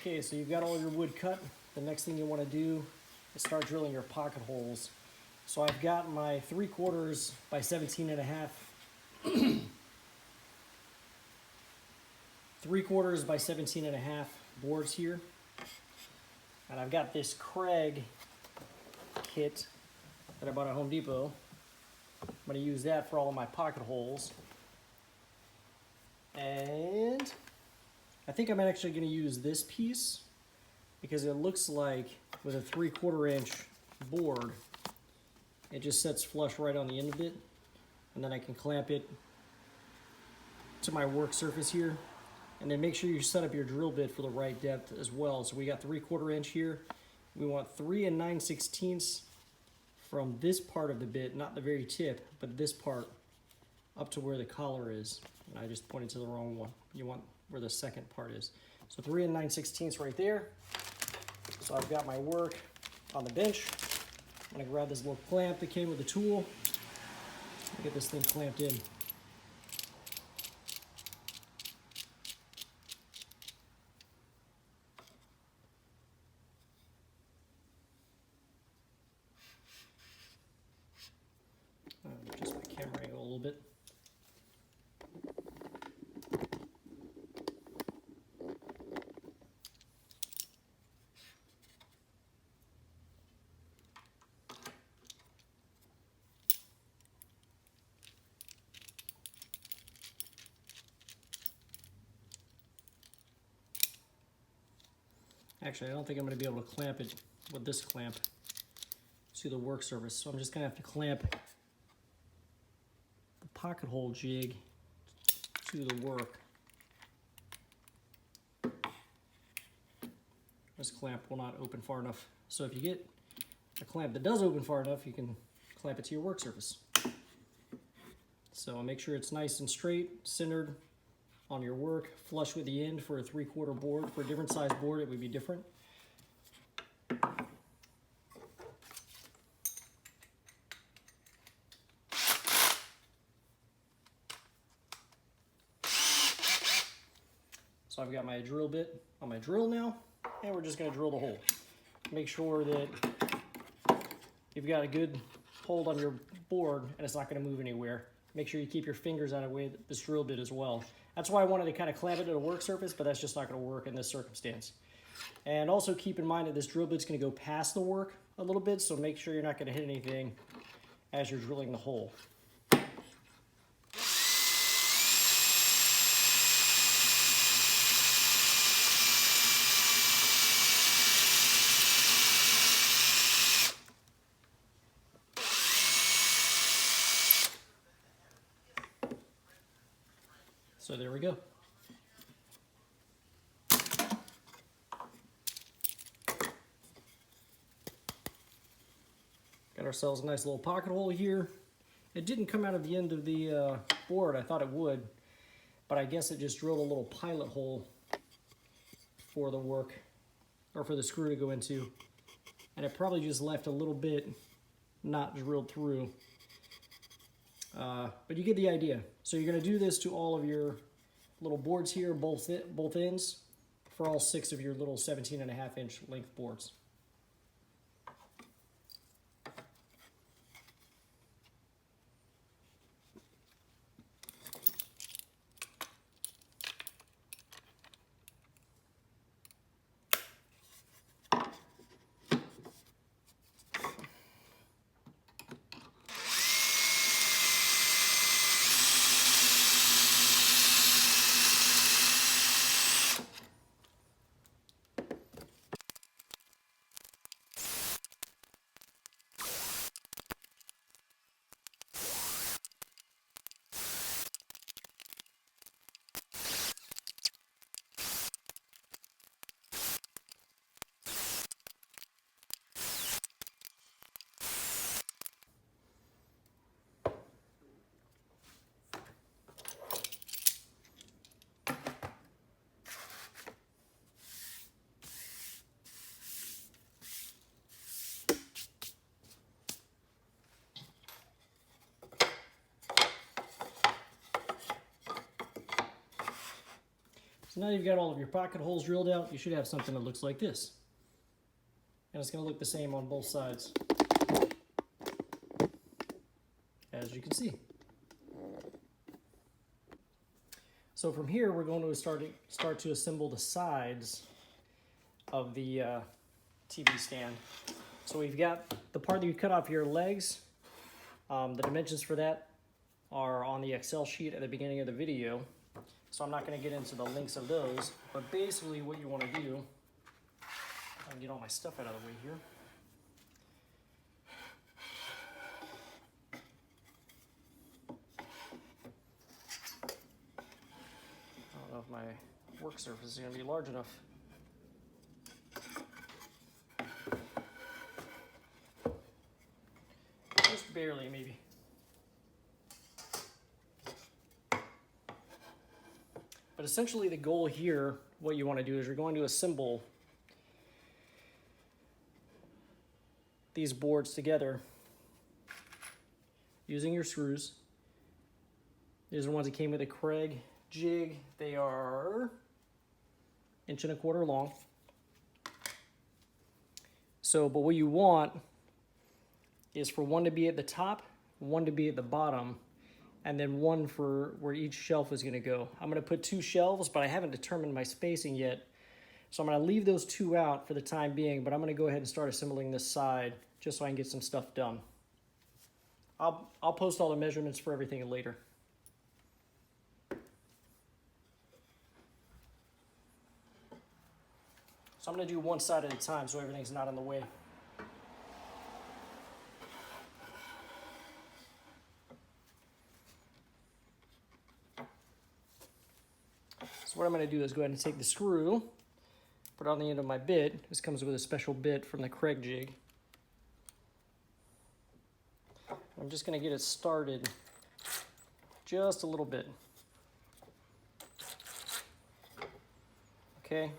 Okay, so you've got all your wood cut. The next thing you want to do is start drilling your pocket holes. So I've got my 3/4 by 17.5, 3/4 by 17.5 boards here. And I've got this Kreg kit that I bought at Home Depot. I'm going to use that for all of my pocket holes. And I think I'm actually going to use this piece because it looks like with a 3/4 inch board, it just sets flush right on the end of it. And then I can clamp it to my work surface here. And then make sure you set up your drill bit for the right depth as well. So we got 3/4 inch here. We want 3 9/16 from this part of the bit, not the very tip, but this part up to where the collar is. And I just pointed to the wrong one. You want where the second part is. So 3 9/16 right there. So I've got my work on the bench. I'm gonna grab this little clamp that came with the tool. Get this thing clamped in. Adjust my camera angle a little bit. Actually, I don't think I'm going to be able to clamp it with this clamp to the work surface, so I'm just going to have to clamp the pocket hole jig to the work. This clamp will not open far enough, so if you get a clamp that does open far enough, you can clamp it to your work surface. So make sure it's nice and straight, centered on your work, flush with the end for a 3/4 board. For a different size board, it would be different. So I've got my drill bit on my drill now, and we're just going to drill the hole. Make sure that you've got a good hold on your board and it's not going to move anywhere. Make sure you keep your fingers out of the way of this drill bit as well. That's why I wanted to kind of clamp it to the work surface, but that's just not going to work in this circumstance. And also keep in mind that this drill bit's going to go past the work a little bit, so make sure you're not going to hit anything as you're drilling the hole. So there we go. Got ourselves a nice little pocket hole here. It didn't come out of the end of the board. I thought it would, but I guess it just drilled a little pilot hole for the work, or for the screw to go into. And it probably just left a little bit not drilled through. But you get the idea. So you're going to do this to all of your little boards here, both ends, for all 6 of your little 17.5 inch length boards. So now you've got all of your pocket holes drilled out, you should have something that looks like this. And it's going to look the same on both sides, as you can see. So from here, we're going to start to assemble the sides of the TV stand. So we've got the part that you cut off your legs. The dimensions for that are on the Excel sheet at the beginning of the video. So I'm not going to get into the links of those, but basically what you want to do, I'll get all my stuff out of the way here. I don't know if my work surface is going to be large enough. Just barely, maybe. But essentially the goal here, what you want to do is you're going to assemble these boards together using your screws. These are the ones that came with a Kreg jig. They are 1.25 inches long. So, but what you want is for one to be at the top, one to be at the bottom, and then one for where each shelf is going to go. I'm going to put 2 shelves, but I haven't determined my spacing yet. So I'm going to leave those 2 out for the time being, but I'm going to go ahead and start assembling this side just so I can get some stuff done. I'll post all the measurements for everything later. So I'm going to do one side at a time so everything's not in the way. So what I'm going to do is go ahead and take the screw, put it on the end of my bit. This comes with a special bit from the Kreg jig. I'm just going to get it started just a little bit. Okay.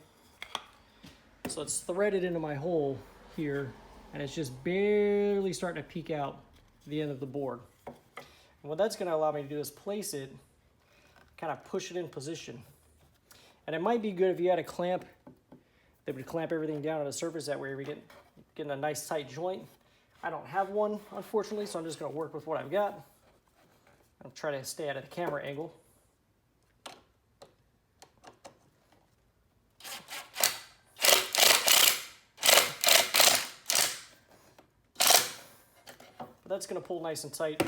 So it's threaded into my hole here, and it's just barely starting to peek out the end of the board. And what that's going to allow me to do is place it, kind of push it in position. And it might be good if you had a clamp that would clamp everything down on the surface. That way we get a nice tight joint. I don't have one, unfortunately, so I'm just going to work with what I've got. I'll try to stay out of the camera angle. But that's going to pull nice and tight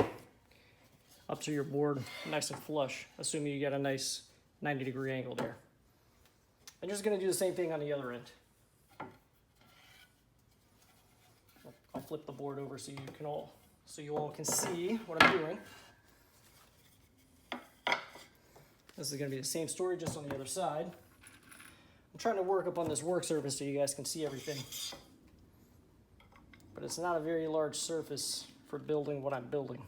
up to your board, nice and flush, assuming you got a nice 90-degree angle there. I'm just going to do the same thing on the other end. I'll flip the board over so you all can see what I'm doing. This is going to be the same story, just on the other side. I'm trying to work up on this work surface so you guys can see everything. But it's not a very large surface for building what I'm building.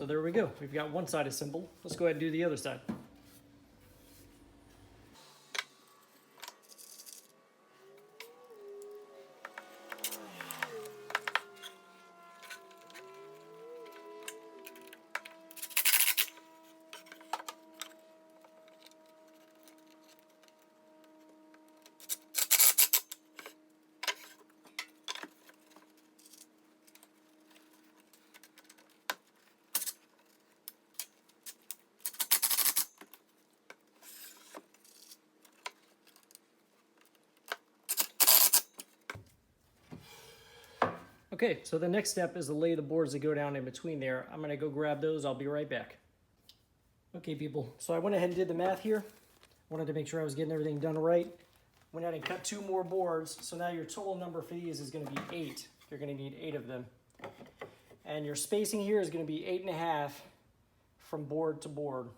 there we go. We've got one side assembled. Let's go ahead and do the other side. Okay, so the next step is to lay the boards that go down in between there. I'm gonna go grab those, I'll be right back. Okay people, so I went ahead and did the math here. Wanted to make sure I was getting everything done right. Went ahead and cut 2 more boards, so now your total number for these is gonna be 8. You're gonna need 8 of them. And your spacing here is gonna be 8.5 from board to board.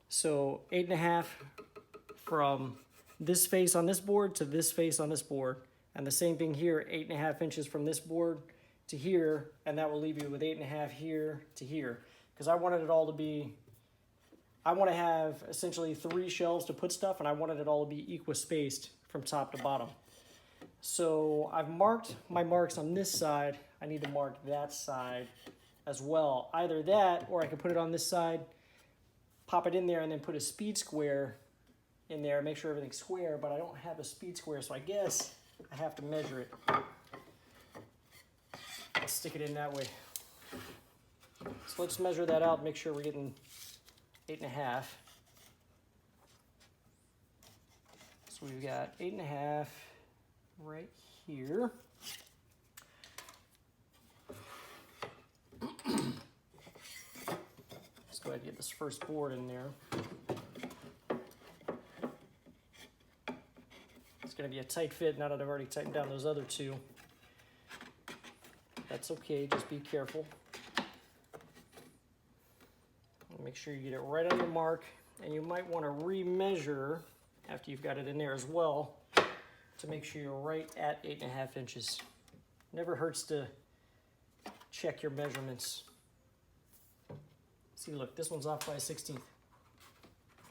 So 8.5 from this face on this board to this face on this board. And the same thing here, 8.5 inches from this board to here, and that will leave you with 8.5 here to here. Because I wanted it all to be, I want to have essentially 3 shelves to put stuff, and I wanted it all to be equispaced from top to bottom. So I've marked my marks on this side. I need to mark that side as well. Either that, or I can put it on this side, pop it in there, and then put a speed square in there, make sure everything's square, but I don't have a speed square, so I guess I have to measure it. Let's stick it in that way. So let's measure that out, make sure we're getting 8.5. So we've got 8.5 right here. Let's go ahead and get this first board in there. It's going to be a tight fit now that I've already tightened down those other 2. That's okay, just be careful. Make sure you get it right on your mark, and you might want to re-measure after you've got it in there as well to make sure you're right at 8.5 inches. Never hurts to check your measurements. See, look, this one's off by a 1/16.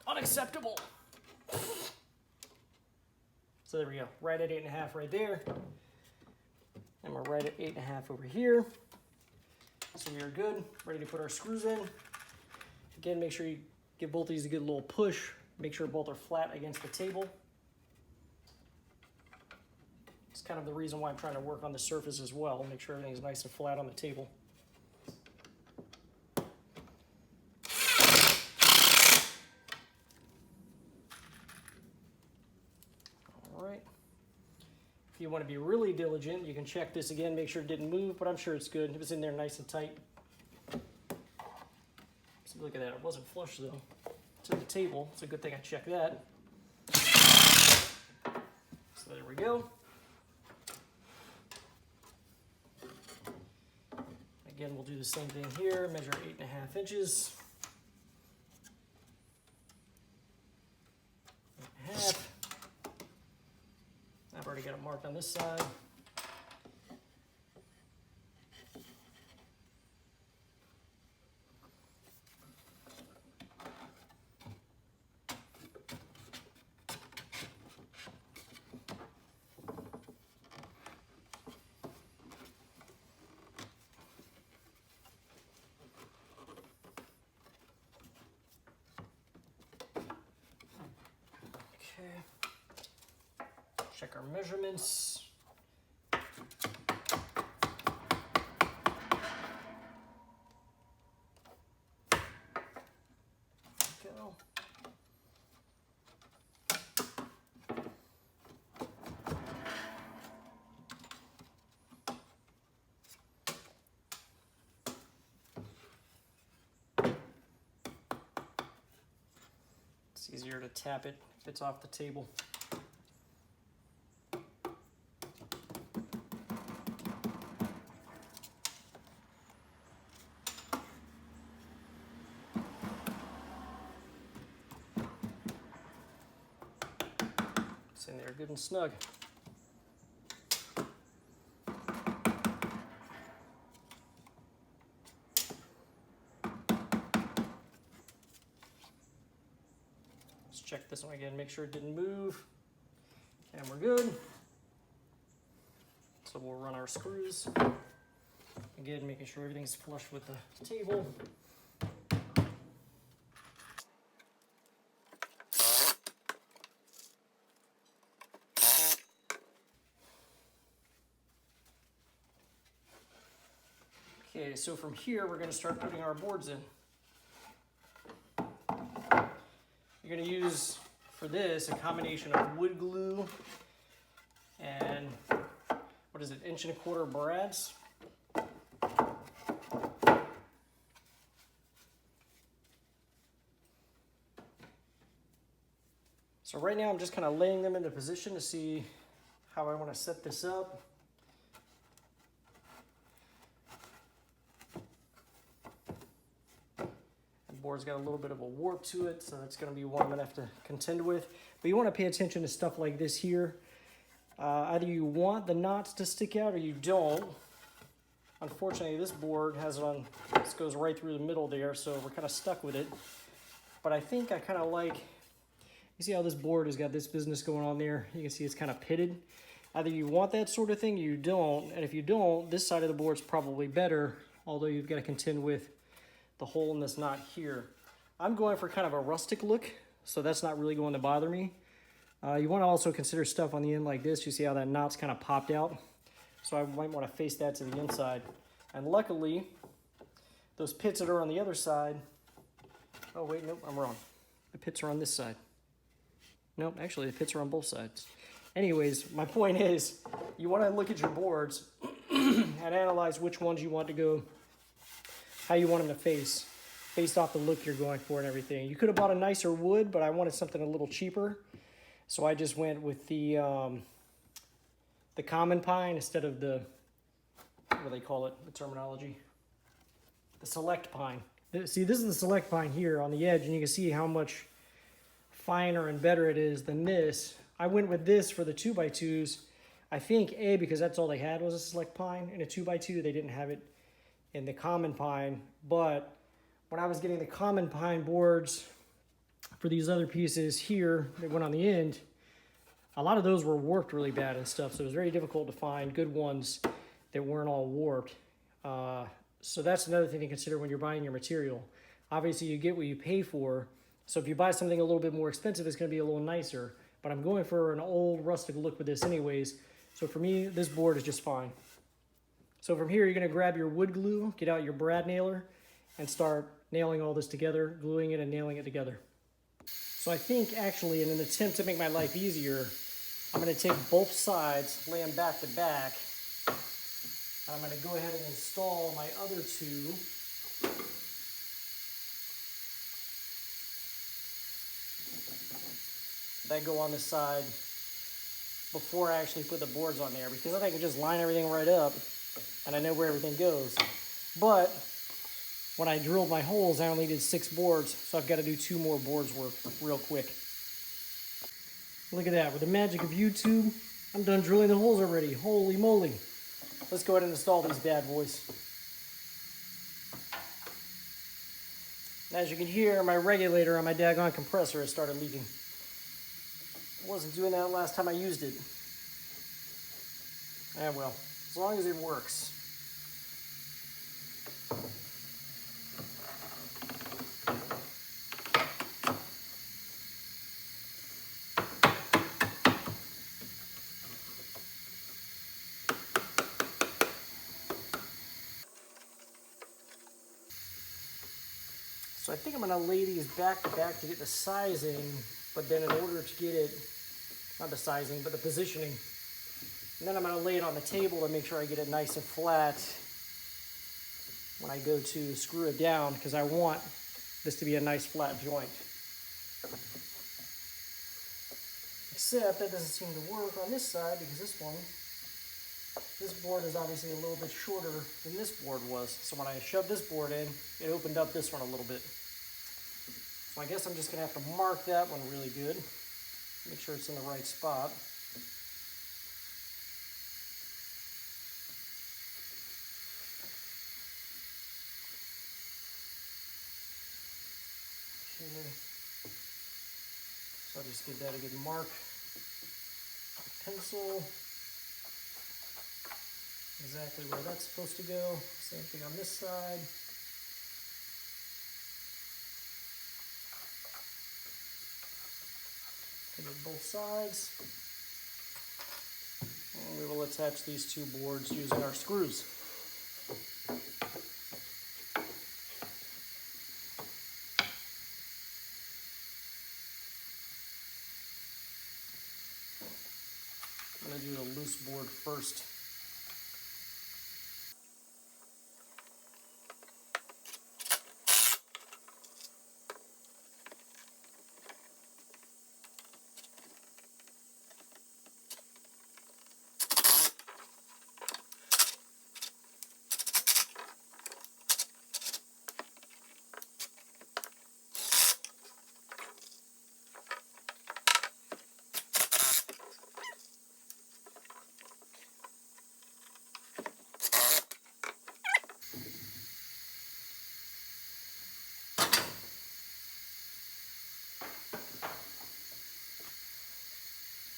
Unacceptable! So there we go, right at 8.5 right there. And we're right at 8.5 over here. So we are good, ready to put our screws in. Again, make sure you give both these a good little push. Make sure both are flat against the table. It's kind of the reason why I'm trying to work on the surface as well. Make sure everything's nice and flat on the table. If you want to be really diligent, you can check this again, make sure it didn't move, but I'm sure it's good. It was in there nice and tight. So look at that, it wasn't flush though to the table. It's a good thing I checked that. So there we go. Again, we'll do the same thing here, measure 8.5 inches. 8.5. I've already got it marked on this side. Okay. Check our measurements. Go. It's easier to tap it if it's off the table. It's in there good and snug. check this one again, make sure it didn't move. And we're good. So we'll run our screws. Again, making sure everything's flush with the table. Okay, so from here, we're going to start putting our boards in. You're going to use, for this, a combination of wood glue and, what is it, 1¼ brads. So right now I'm just kind of laying them into position to see how I want to set this up. Board's got a little bit of a warp to it, so that's going to be one I'm going to have to contend with. But you want to pay attention to stuff like this here. Either you want the knots to stick out or you don't. Unfortunately, this board has it on, this goes right through the middle there, so we're kind of stuck with it. But I think I kind of like, you see how this board has got this business going on there? You can see it's kind of pitted. Either you want that sort of thing or you don't. And if you don't, this side of the board's probably better, although you've got to contend with the hole in this knot here. I'm going for kind of a rustic look, so that's not really going to bother me. You want to also consider stuff on the end like this. You see how that knot's kind of popped out? So I might want to face that to the inside. And luckily, those pits that are on the other side, oh wait, nope, I'm wrong. The pits are on this side. Nope, actually the pits are on both sides. Anyways, my point is, you want to look at your boards and analyze which ones you want to go, how you want them to face, based off the look you're going for and everything. You could have bought a nicer wood, but I wanted something a little cheaper. So I just went with the common pine instead of the, what do they call it, the terminology? The select pine. See, this is the select pine here on the edge, and you can see how much finer and better it is than this. I went with this for the 2x2s. I think, A, because that's all they had was a select pine. In a 2x2, they didn't have it in the common pine, but when I was getting the common pine boards for these other pieces here that went on the end, a lot of those were warped really bad and stuff, so it was very difficult to find good ones that weren't all warped. So that's another thing to consider when you're buying your material. Obviously, you get what you pay for, so if you buy something a little bit more expensive, it's going to be a little nicer, but I'm going for an old rustic look with this anyways, so for me, this board is just fine. So from here, you're going to grab your wood glue, get out your brad nailer, and start nailing all this together, gluing it and nailing it together. So I think actually, in an attempt to make my life easier, I'm going to take both sides, lay them back to back. I'm going to go ahead and install my other two. That go on the side before I actually put the boards on there, because I can just line everything right up and I know where everything goes. But when I drilled my holes, I only did 6 boards, so I've got to do 2 more boards worth real quick. Look at that, with the magic of YouTube, I'm done drilling the holes already. Holy moly. Let's go ahead and install these bad boys. And as you can hear, my regulator on my daggone compressor has started leaking. I wasn't doing that last time I used it. Yeah, well, as long as it works. So I think I'm gonna lay these back to back to get the sizing, but then in order to get it, not the sizing, but the positioning, and then I'm gonna lay it on the table to make sure I get it nice and flat when I go to screw it down, because I want this to be a nice flat joint. Except that doesn't seem to work on this side, because this board is obviously a little bit shorter than this board was. So when I shoved this board in, it opened up this one a little bit. So I guess I'm just gonna have to mark that one really good. Make sure it's in the right spot. Okay. I'll just give that a good mark. Pencil. Exactly where that's supposed to go. Same thing on this side. Hit both sides. And we will attach these two boards using our screws. I'm going to do the loose board first.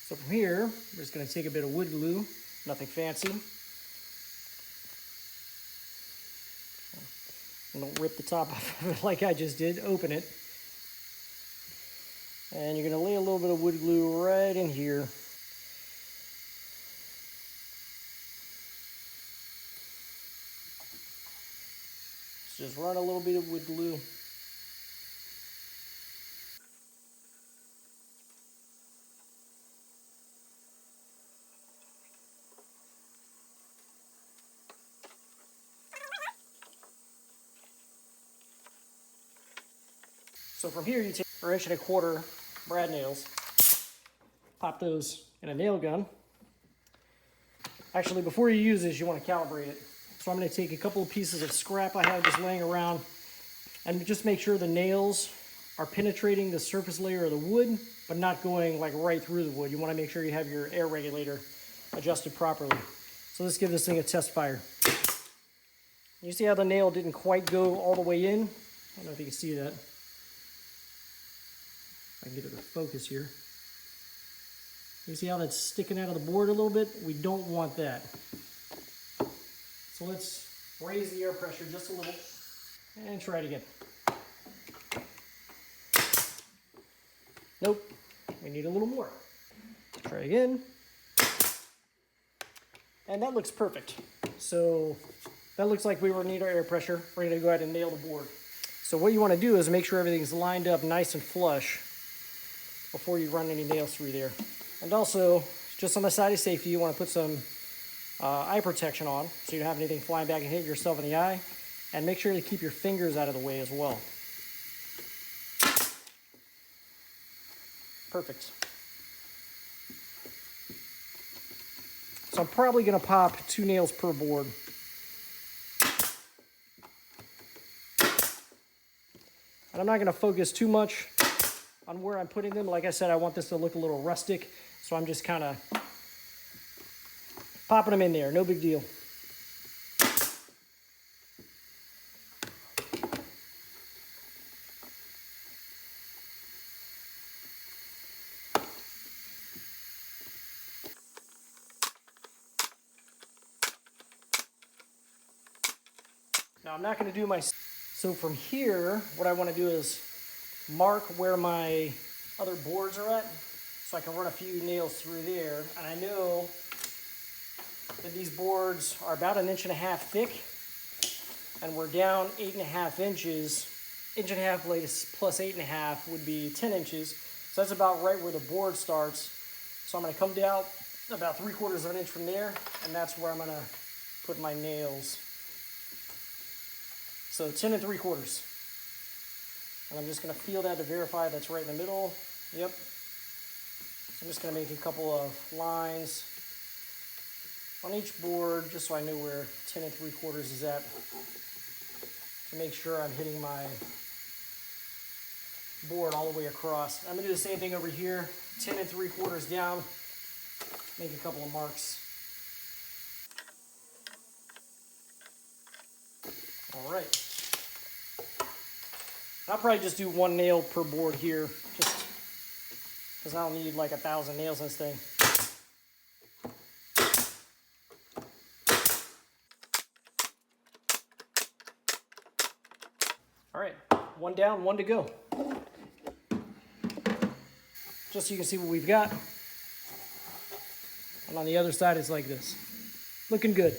So from here, we're just going to take a bit of wood glue, nothing fancy. And don't rip the top off of it like I just did, open it. And you're going to lay a little bit of wood glue right in here. So just run a little bit of wood glue. So from here, you take an 1.25 inch brad nails, pop those in a nail gun. Actually, before you use this, you want to calibrate it. So I'm going to take a couple of pieces of scrap I have just laying around and just make sure the nails are penetrating the surface layer of the wood, but not going like right through the wood. You want to make sure you have your air regulator adjusted properly. So let's give this thing a test fire. You see how the nail didn't quite go all the way in? I don't know if you can see that. I can get it to focus here. You see how that's sticking out of the board a little bit? We don't want that. So let's raise the air pressure just a little and try it again. Nope, we need a little more. Try again. And that looks perfect. So that looks like we need our air pressure. We're gonna go ahead and nail the board. So what you wanna do is make sure everything's lined up nice and flush before you run any nails through there. And also, just on the side of safety, you want to put some eye protection on so you don't have anything flying back and hit yourself in the eye. And make sure to keep your fingers out of the way as well. Perfect. So I'm probably going to pop 2 nails per board. And I'm not going to focus too much on where I'm putting them. Like I said, I want this to look a little rustic, so I'm just kind of popping them in there, no big deal. Now I'm not going to do my, so from here, what I want to do is mark where my other boards are at, so I can run a few nails through there. And I know that these boards are about 1.5 inches thick, and we're down 8.5 inches. 1.5 inches plus 8.5 would be 10 inches. So that's about right where the board starts. So I'm going to come down about 3/4 inch from there, and that's where I'm going to put my nails. So 10 3/4. And I'm just going to feel that to verify that's right in the middle. Yep. So I'm just going to make a couple of lines on each board just so I know where 10 3/4 is at, to make sure I'm hitting my board all the way across. I'm going to do the same thing over here, 10 3/4 down, make a couple of marks. All right. I'll probably just do 1 nail per board here, just because I don't need like 1,000 nails in this thing. All right, one down, one to go. Just so you can see what we've got. And on the other side, it's like this. Looking good.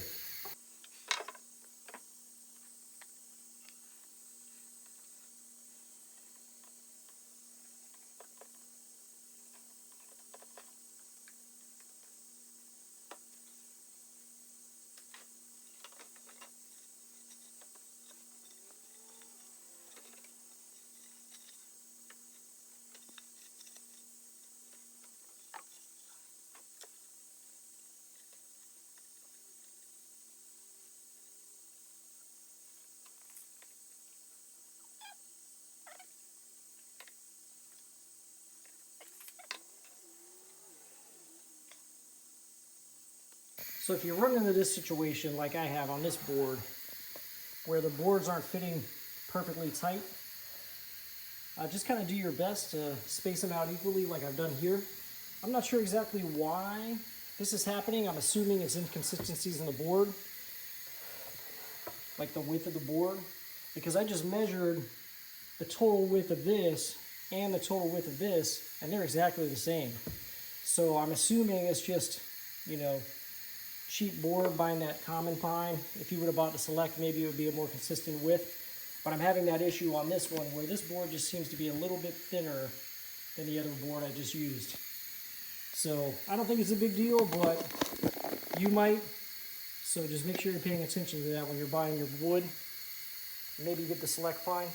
So if you run into this situation like I have on this board, where the boards aren't fitting perfectly tight, just kind of do your best to space them out equally like I've done here. I'm not sure exactly why this is happening. I'm assuming it's inconsistencies in the board, like the width of the board, because I just measured the total width of this and the total width of this, and they're exactly the same. So I'm assuming it's just, you know, cheap board buying that common pine. If you would have bought the Select, maybe it would be a more consistent width. But I'm having that issue on this one where this board just seems to be a little bit thinner than the other board I just used. So I don't think it's a big deal, but you might. So just make sure you're paying attention to that when you're buying your wood. Maybe get the Select pine.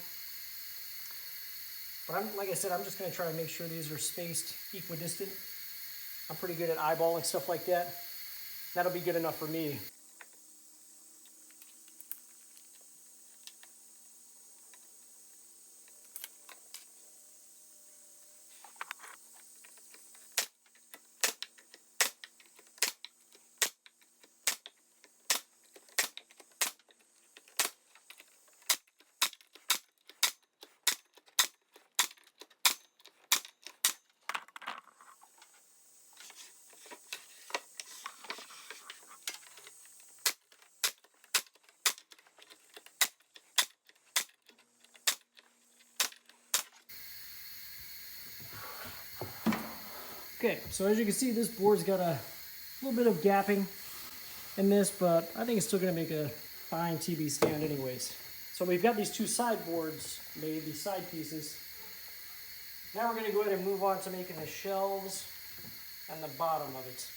But like I said, I'm just going to try to make sure these are spaced equidistant. I'm pretty good at eyeballing stuff like that. That'll be good enough for me. Okay, so as you can see, this board's got a little bit of gapping in this, but I think it's still going to make a fine TV stand anyways. So we've got these two side boards made, these side pieces. Now we're going to go ahead and move on to making the shelves and the bottom of it.